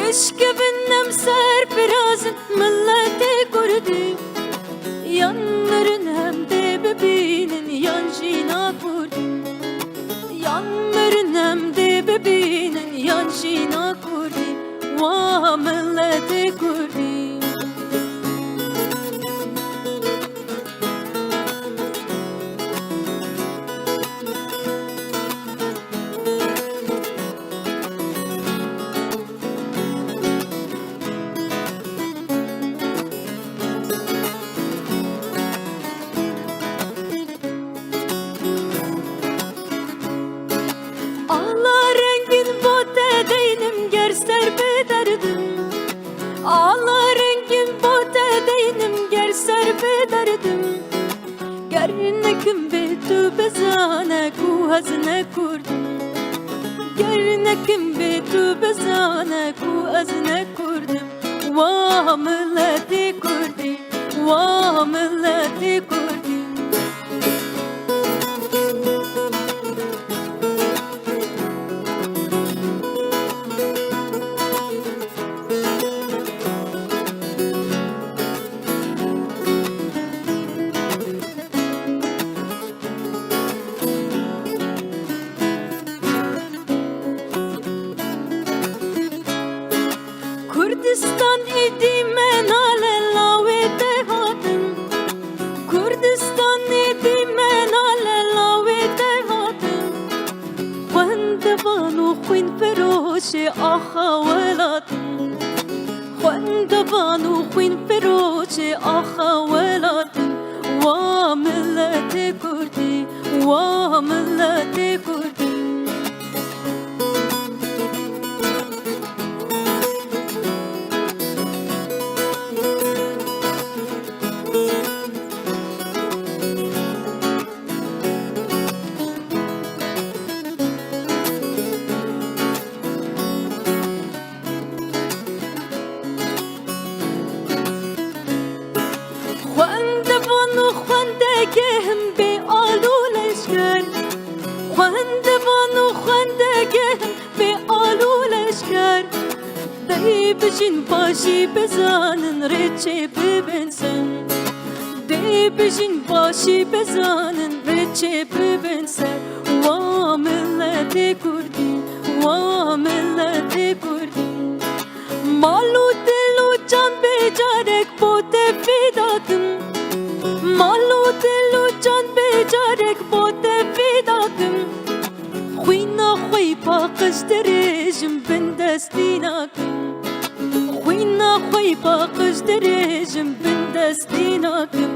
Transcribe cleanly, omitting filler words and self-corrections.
Eşkebinem serfirazın milleti kurdi. Yanların hem de bebinin yancına kurdi. Yanların hem de bebinin yancına kurdi. Va milleti kurdi. Ağla rengin bote deynim ger serbe derdim. Ger nekim be tu bezane ku hazne kurdum. Ger nekim be tu bezane ku hazne kurdum. Va milleti kurdi, va milleti kurdi. Kurdistan idime nale lavete hadım. Kurdistan idime nale lavete hadım. Khwandabanu khwin feroşe aha veladım. Khwandabanu khwin feroşe aha veladım. Va milleti kurdi, va milleti kurdi. Khwandegehim be alu leşker. Khwandebanu khwandegehim be alu leşker. Dey bijin başı bezanın reçe bebensen. Dey bijin başı bezanın reçe bebensen. Va milleti kurdi, va milleti kurdi. Malu dilu can becarek bote fidadım. Malu dilu can becarek bote fidadım. Khwina khwi paqış derejim bin destinakim. Khwina khwi paqış derejim bin destinakim.